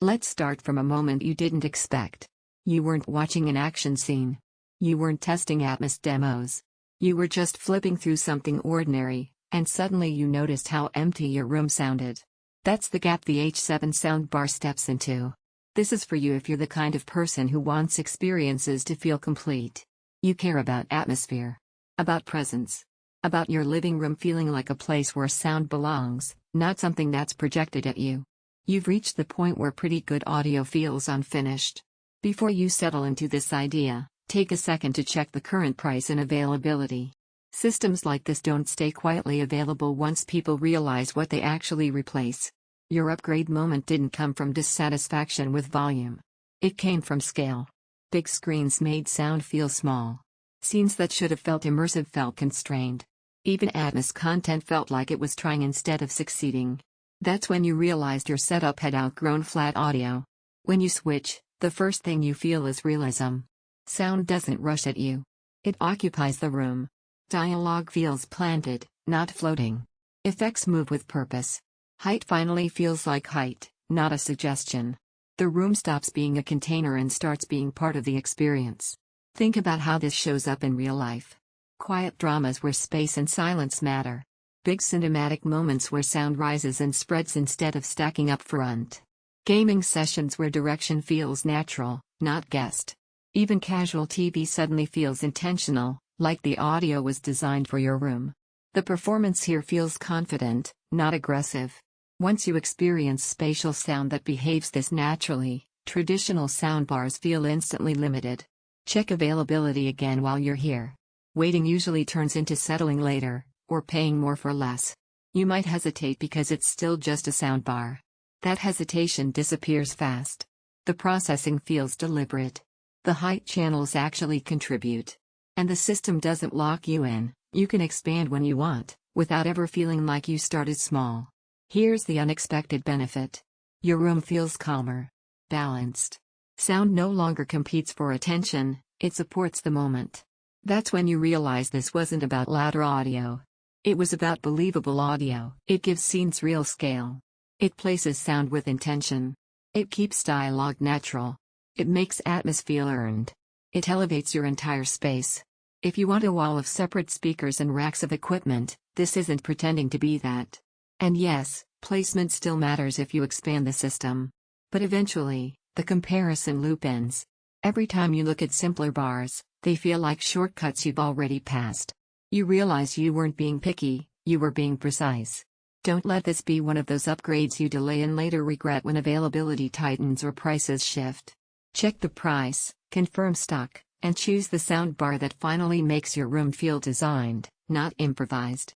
Let's start from a moment you didn't expect. You weren't watching an action scene. You weren't testing Atmos demos. You were just flipping through something ordinary, and suddenly you noticed how empty your room sounded. That's the gap the H7 Soundbar steps into. This is for you if you're the kind of person who wants experiences to feel complete. You care about atmosphere, about presence, about your living room feeling like a place where sound belongs, not something that's projected at you. You've reached the point where pretty good audio feels unfinished. Before you settle into this idea, take a second to check the current price and availability. Systems like this don't stay quietly available once people realize what they actually replace. Your upgrade moment didn't come from dissatisfaction with volume. It came from scale. Big screens made sound feel small. Scenes that should have felt immersive felt constrained. Even Atmos content felt like it was trying instead of succeeding. That's when you realized your setup had outgrown flat audio. When you switch, the first thing you feel is realism. Sound doesn't rush at you. It occupies the room. Dialogue feels planted, not floating. Effects move with purpose. Height finally feels like height, not a suggestion. The room stops being a container and starts being part of the experience. Think about how this shows up in real life. Quiet dramas where space and silence matter. Big cinematic moments where sound rises and spreads instead of stacking up front. Gaming sessions where direction feels natural, not guessed. Even casual TV suddenly feels intentional, like the audio was designed for your room. The performance here feels confident, not aggressive. Once you experience spatial sound that behaves this naturally, traditional soundbars feel instantly limited. Check availability again while you're here. Waiting usually turns into settling later, or paying more for less. You might hesitate because it's still just a soundbar. That hesitation disappears fast. The processing feels deliberate. The height channels actually contribute. And the system doesn't lock you in. You can expand when you want, without ever feeling like you started small. Here's the unexpected benefit. Your room feels calmer, balanced. Sound no longer competes for attention, it supports the moment. That's when you realize this wasn't about louder audio. It was about believable audio. It gives scenes real scale. It places sound with intention. It keeps dialogue natural. It makes Atmos feel earned. It elevates your entire space. If you want a wall of separate speakers and racks of equipment, this isn't pretending to be that. And yes, placement still matters if you expand the system. But eventually, the comparison loop ends. Every time you look at simpler bars, they feel like shortcuts you've already passed. You realize you weren't being picky, you were being precise. Don't let this be one of those upgrades you delay and later regret when availability tightens or prices shift. Check the price, confirm stock, and choose the soundbar that finally makes your room feel designed, not improvised.